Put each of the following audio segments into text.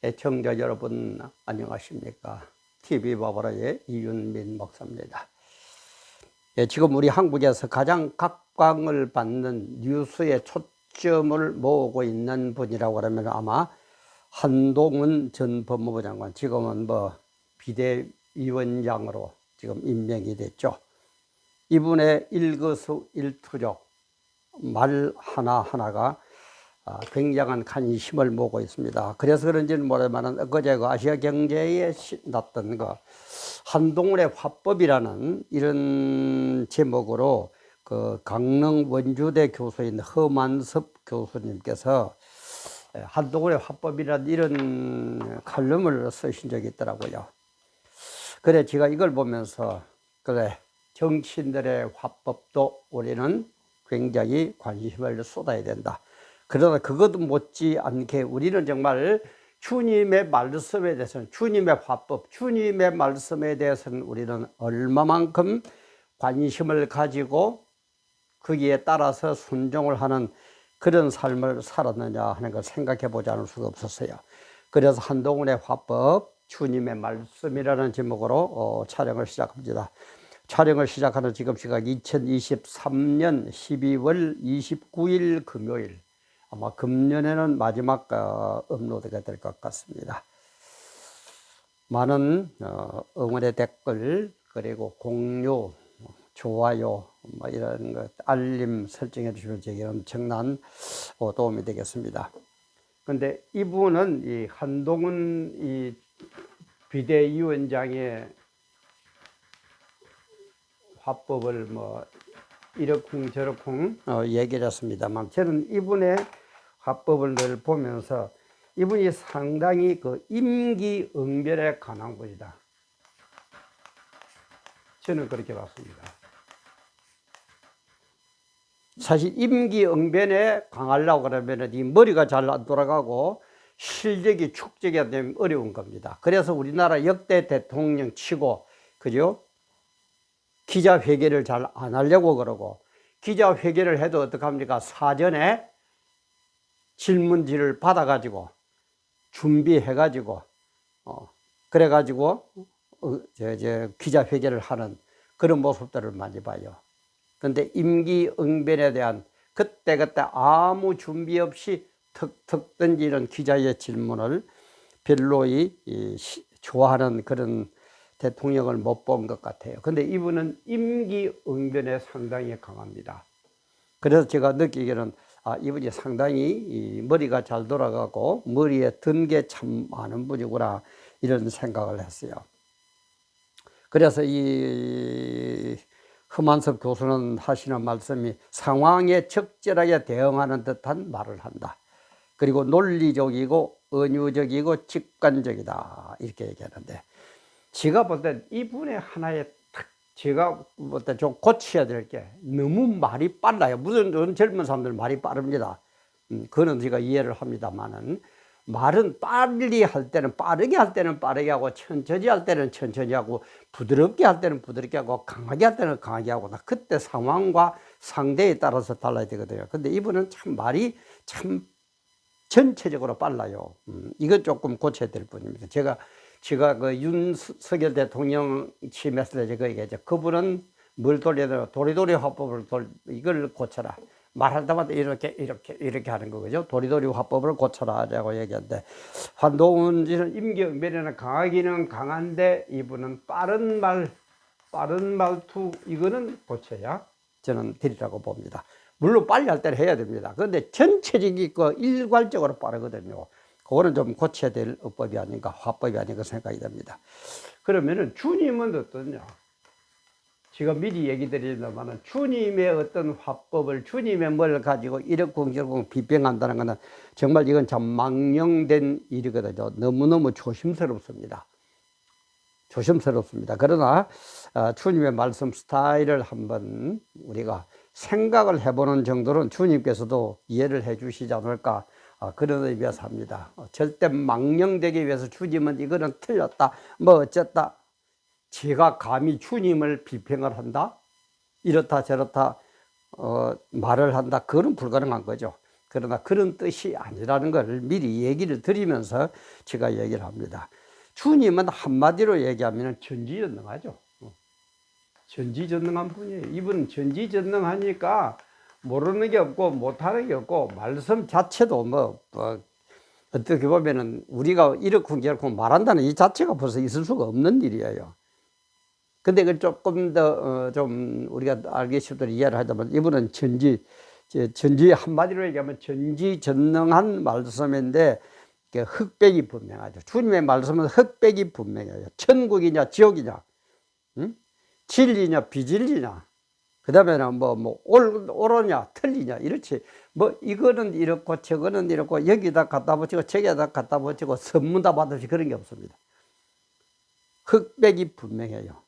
애청자 여러분 안녕하십니까? TV바바라의 이윤민 목사입니다. 지금 우리 한국에서 가장 각광을 받는 뉴스에 초점을 모으고 있는 분이라고 하면 아마 한동훈 전 법무부 장관, 지금은 비대위원장으로 지금 임명이 됐죠. 이분의 일거수일투족 말 하나하나가 굉장한 관심을 모으고 있습니다. 그래서 그런지는 모르지만 어제 아시아 경제에 났던 한동훈의 화법이라는 이런 제목으로 강릉 원주대 교수인 허만섭 교수님께서 한동훈의 화법이라는 이런 칼럼을 쓰신 적이 있더라고요. 그래 제가 이걸 보면서 정치인들의 화법도 우리는 굉장히 관심을 쏟아야 된다. 그러나 그것도 못지않게 우리는 정말 주님의 말씀에 대해서는, 주님의 화법, 주님의 말씀에 대해서는 우리는 얼마만큼 관심을 가지고 거기에 따라서 순종을 하는 그런 삶을 살았느냐 하는 걸 생각해 보지 않을 수가 없었어요. 그래서 한동훈의 화법, 주님의 말씀이라는 제목으로 촬영을 시작합니다. 촬영을 시작하는 지금 시각 2023년 12월 29일 금요일, 아마 금년에는 마지막 업로드가 될 것 같습니다. 많은 응원의 댓글, 그리고 공유, 좋아요, 이런 것 알림 설정해 주시면 제게 엄청난 도움이 되겠습니다. 그런데 이분은 이 한동훈 이 비대위원장의 화법을 이러쿵 저러쿵 얘기를 했습니다만, 저는 이분의 화법을 늘 보면서 이분이 상당히 임기응변에 관한 분이다, 저는 그렇게 봤습니다. 사실 임기응변에 강하려고 그러면 이 머리가 잘 안 돌아가고 실력이 축적이 되면 어려운 겁니다. 그래서 우리나라 역대 대통령 치고, 그죠? 기자회견을 잘 안 하려고 그러고, 기자회견을 해도 어떡합니까? 사전에 질문지를 받아가지고 준비해가지고 그래가지고 기자회견을 하는 그런 모습들을 많이 봐요. 그런데 임기응변에 대한 그때그때 아무 준비 없이 턱턱 던지는 기자의 질문을 별로 좋아하는 그런 대통령을 못 본 것 같아요. 근데 이분은 임기응변에 상당히 강합니다. 그래서 제가 느끼기에는 이분이 상당히 머리가 잘 돌아가고 머리에 든 게 참 많은 분이구나, 이런 생각을 했어요. 그래서 이 허만섭 교수는 하시는 말씀이 상황에 적절하게 대응하는 듯한 말을 한다. 그리고 논리적이고 은유적이고 직관적이다, 이렇게 얘기하는데, 제가 볼 때 이분의 하나의 제가 볼 때 좀 고쳐야 될 게, 너무 말이 빨라요. 무슨 젊은 사람들 말이 빠릅니다. 그거는 제가 이해를 합니다만은, 말은 빨리 할 때는 빠르게 할 때는 빠르게 하고, 천천히 할 때는 천천히 하고, 부드럽게 할 때는 부드럽게 하고, 강하게 할 때는 강하게 하고, 그때 상황과 상대에 따라서 달라야 되거든요. 근데 이분은 참 말이 참 전체적으로 빨라요. 이건 조금 고쳐야 될 뿐입니다. 제가 윤석열 대통령 취임했을 때 제가 얘기했죠. 그분은 뭘 돌려야 되나, 도리도리 화법을 이걸 고쳐라. 말할 때마다 이렇게 하는 거죠. 도리도리 화법을 고쳐라라고 얘기했는데, 한동훈 씨는 임기응변에는 강하기는 강한데, 이분은 빠른 말투, 이거는 고쳐야 저는 되리라고 봅니다. 물론 빨리 할 때는 해야 됩니다. 그런데 전체적이고 일괄적으로 빠르거든요. 그거는 좀 고쳐야 될 어법이 아닌가, 화법이 아닌가 생각이 됩니다. 그러면은 주님은 어떠냐? 제가 미리 얘기 드리려면, 주님의 어떤 화법을, 주님의 뭘 가지고 이러쿵저러쿵 비평한다는 것은 정말 이건 참 망령된 일이거든요. 너무너무 조심스럽습니다. 그러나 주님의 말씀 스타일을 한번 우리가 생각을 해보는 정도는 주님께서도 이해를 해 주시지 않을까, 그런 의미에서 합니다. 절대 망령되기 위해서 주님은 이거는 틀렸다, 어쨌다, 제가 감히 주님을 비평을 한다, 이렇다 저렇다 말을 한다, 그건 불가능한 거죠. 그러나 그런 뜻이 아니라는 것을 미리 얘기를 드리면서 제가 얘기를 합니다. 주님은 한마디로 얘기하면 전지전능하죠. 전지전능한 분이에요. 이분은 전지전능하니까 모르는 게 없고 못하는 게 없고 말씀 자체도 어떻게 보면은 우리가 이렇고 저렇고 말한다는 이 자체가 벌써 있을 수가 없는 일이에요. 근데 그걸 조금 더 좀 우리가 알기 쉽도록 이해를 하자면 이분은 전지 한마디로 얘기하면 전지전능한 말씀인데 흑백이 분명하죠. 주님의 말씀은 흑백이 분명해요. 천국이냐 지옥이냐, 응? 진리냐 비진리냐, 그 다음에는 옳으냐 틀리냐, 이렇지. 이거는 이렇고 저거는 이렇고 여기다 갖다 붙이고 저기다 갖다 붙이고 선문답 하듯이 그런 게 없습니다. 흑백이 분명해요.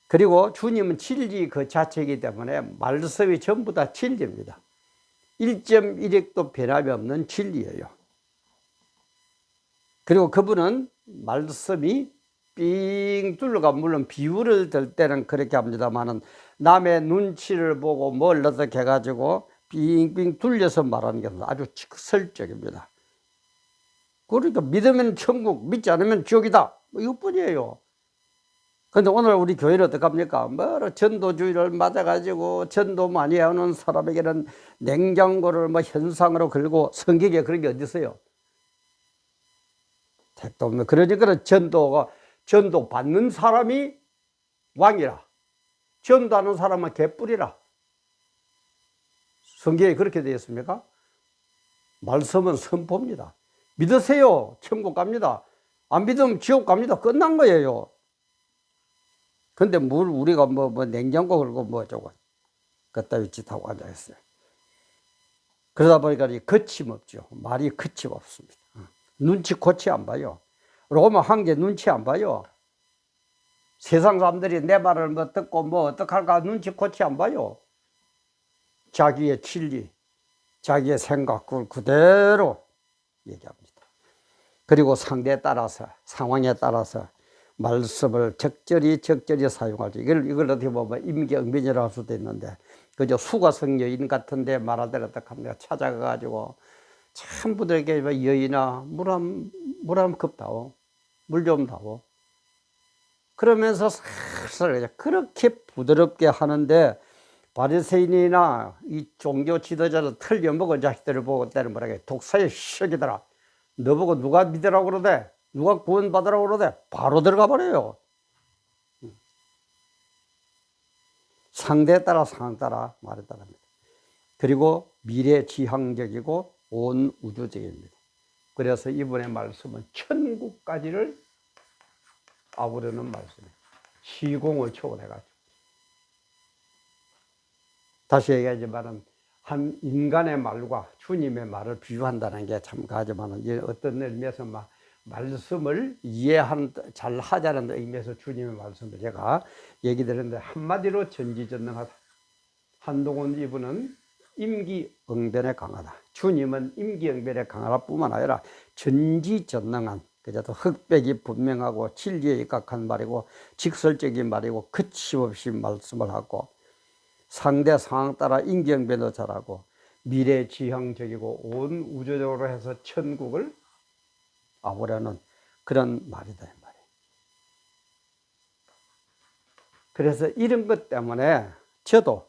그리고 주님은 진리 그 자체이기 때문에 말씀이 전부 다 진리입니다. 1.1핵도 변함이 없는 진리예요. 그리고 그분은 말씀이 삥 뚫려가, 물론 비유를 들 때는 그렇게 합니다만은 남의 눈치를 보고 뭘 어떻게 해가지고 빙빙 둘려서 말하는 게 아주 직설적입니다. 그러니까 믿으면 천국, 믿지 않으면 지옥이다, 이것뿐이에요. 근데 오늘 우리 교회는 어떡합니까? 전도주의를 맞아가지고 전도 많이 하는 사람에게는 냉장고를 현상으로 걸고, 성경에 그런 게 어디 있어요? 택도 없는. 그러니까 전도 받는 사람이 왕이라, 전도하는 사람은 개뿔이라. 성경에 그렇게 되어 있습니까? 말씀은 선포입니다. 믿으세요, 천국 갑니다. 안 믿으면 지옥 갑니다. 끝난 거예요. 근데 우리가 냉장고 걸고 어쩌고 그따위 짓 하고 앉아있어요. 그러다 보니까 거침없죠. 말이 거침없습니다. 눈치 코치 안 봐요. 로마 황제 눈치 안 봐요. 세상 사람들이 내 말을 듣고 어떡할까 눈치 코치 안 봐요. 자기의 진리, 자기의 생각 그걸 그대로 얘기합니다. 그리고 상대에 따라서, 상황에 따라서 말씀을 적절히 사용하죠. 이걸 어떻게 보면 임기응변이라고 할 수도 있는데, 그저 수가성 여인 같은데 말하들 어떡합니까? 찾아가가지고 참 부들에게 여인아, 물 한 컵 다오, 물 좀 다오. 그러면서 살살 그렇게 부드럽게 하는데, 바리새인이나 이 종교 지도자들 틀려먹은 자식들을 보고 그때는 뭐라게, 독사의 새끼들아, 너보고 누가 믿으라고 그러대? 누가 구원받으라고 그러대? 바로 들어가 버려요. 상대에 따라 상황 따라 말에 따라입니다. 그리고 미래지향적이고 온 우주적입니다. 그래서 이분의 말씀은 천국까지를 아우르는 말씀이에요. 시공을 초월해가지고. 다시 얘기하지만은 한 인간의 말과 주님의 말을 비유한다는 게 참 가지만은 어떤 의미에서 말씀을 잘 하자는 의미에서 주님의 말씀을 제가 얘기 드렸는데, 한마디로 전지전능하다. 한동훈 이분은 임기응변에 강하다. 주님은 임기응변에 강하다 뿐만 아니라 전지전능한, 그래도 흑백이 분명하고 진리에 입각한 말이고 직설적인 말이고 거침없이 말씀을 하고 상대 상황 따라 임기응변도 잘하고 미래지향적이고 온 우주적으로 해서 천국을 아우려는 그런 말이다, 이 말이에요. 그래서 이런 것 때문에 저도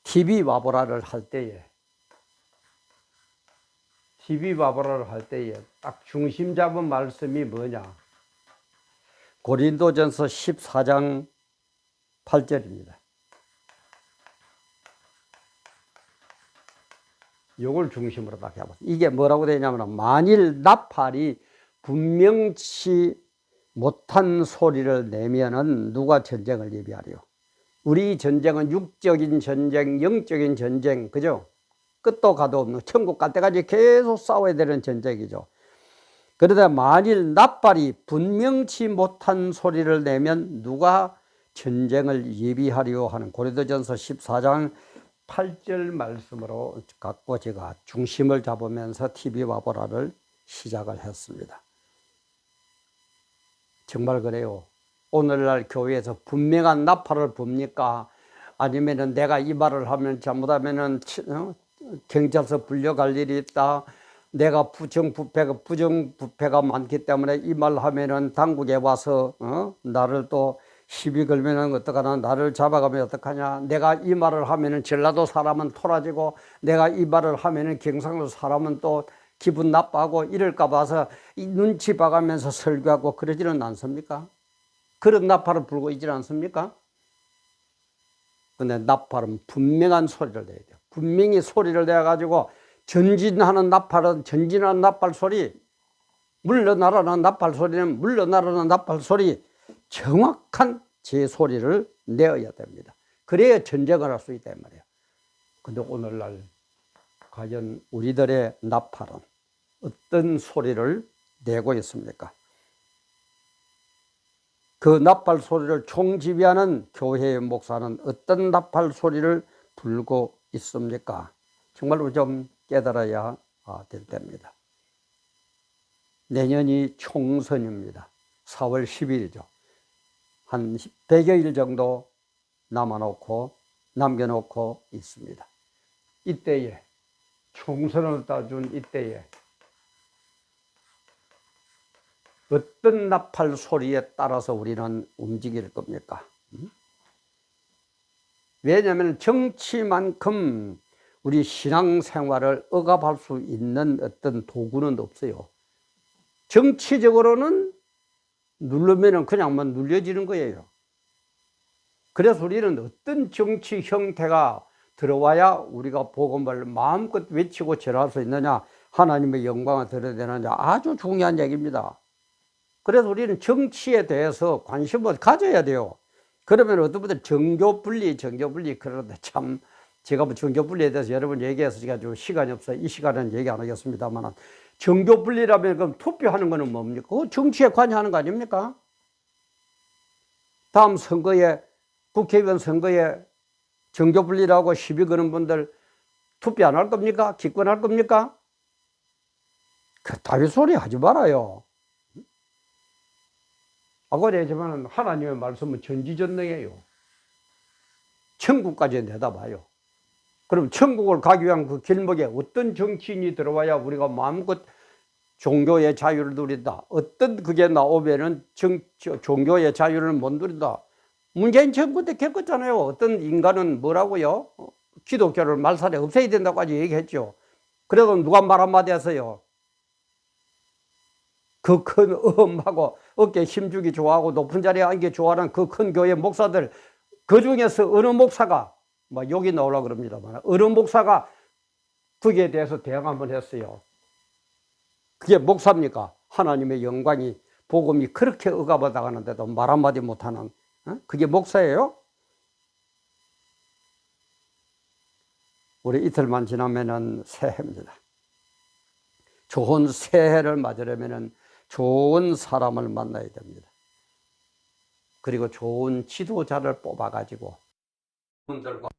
TV 와보라를 할 때에 딱 중심 잡은 말씀이 뭐냐? 고린도전서 14장 8절입니다. 이걸 중심으로 딱 해봤어요. 이게 뭐라고 되냐면, 만일 나팔이 분명치 못한 소리를 내면은 누가 전쟁을 예비하리요? 우리 전쟁은 육적인 전쟁, 영적인 전쟁, 그죠? 끝도 가도 없는, 천국 갈 때까지 계속 싸워야 되는 전쟁이죠. 그러다 만일 나팔이 분명치 못한 소리를 내면 누가 전쟁을 예비하리요 하는 고린도전서 14장 8절 말씀으로 갖고 제가 중심을 잡으면서 TV 와보라를 시작을 했습니다. 정말 그래요. 오늘날 교회에서 분명한 나팔을 봅니까? 아니면은 내가 이 말을 하면 잘못하면은 경찰서 불려갈 일이 있다. 내가 부정부패가 많기 때문에 이 말 하면은 당국에 와서 나를 또 시비 걸면은 어떡하나, 나를 잡아가면 어떡하냐, 내가 이 말을 하면은 전라도 사람은 토라지고 내가 이 말을 하면은 경상도 사람은 또 기분 나빠하고 이럴까 봐서 이 눈치 봐가면서 설교하고 그러지는 않습니까? 그런 나팔을 불고 있지 않습니까? 근데 나팔은 분명한 소리를 내야 돼요. 분명히 소리를 내가지고 전진하는 나팔 소리, 물러나라는 나팔 소리는 물러나라는 나팔 소리, 정확한 제 소리를 내어야 됩니다. 그래야 전쟁을 할 수 있다 이 말이에요. 근데 오늘날 과연 우리들의 나팔은 어떤 소리를 내고 있습니까? 그 나팔 소리를 총지휘하는 교회의 목사는 어떤 나팔 소리를 불고 있습니까? 정말로 좀 깨달아야 될 때입니다. 내년이 총선입니다. 4월 10일이죠. 한 100여일 정도 남겨놓고 있습니다. 이때에, 총선을 따준 이때에 어떤 나팔 소리에 따라서 우리는 움직일 겁니까? 왜냐하면 정치만큼 우리 신앙생활을 억압할 수 있는 어떤 도구는 없어요. 정치적으로는 누르면은 그냥만 눌려지는 거예요. 그래서 우리는 어떤 정치 형태가 들어와야 우리가 복음을 마음껏 외치고 전할 수 있느냐, 하나님의 영광을 드려야 되느냐, 아주 중요한 얘기입니다. 그래서 우리는 정치에 대해서 관심을 가져야 돼요. 그러면 어떤 분들 정교분리 그러는데 참 제가 뭐 정교분리에 대해서 여러분 얘기해서 제가 좀 시간이 없어요. 이 시간에는 얘기 안 하겠습니다만, 정교분리라면 그럼 투표하는 거는 뭡니까? 그거 정치에 관여하는 거 아닙니까? 다음 선거에, 국회의원 선거에 정교분리라고 시비 거는 분들 투표 안 할 겁니까? 기권할 겁니까? 그 따위 소리 하지 말아요. 아까 얘기했지만 하나님의 말씀은 전지전능해요. 천국까지 내다봐요. 그럼 천국을 가기 위한 그 길목에 어떤 정치인이 들어와야 우리가 마음껏 종교의 자유를 누린다. 어떤 그게 나오면은 종교의 자유를 못 누린다. 문재인 정부 때 겪었잖아요. 어떤 인간은 뭐라고요? 기독교를 말살에 없애야 된다고까지 얘기했죠. 그래도 누가 말 한마디 했어요. 그 큰 어음하고 어깨 힘주기 좋아하고 높은 자리에 앉기 좋아하는 그 큰 교회 목사들, 그 중에서 어느 목사가, 뭐 욕이 나오려고 그럽니다만, 어느 목사가 거기에 대해서 대응 한번 했어요. 그게 목사입니까? 하나님의 영광이, 복음이 그렇게 억압받아 가는데도 말 한마디 못하는, 그게 목사예요? 우리 이틀만 지나면은 새해입니다. 좋은 새해를 맞으려면은 좋은 사람을 만나야 됩니다. 그리고 좋은 지도자를 뽑아가지고 분들과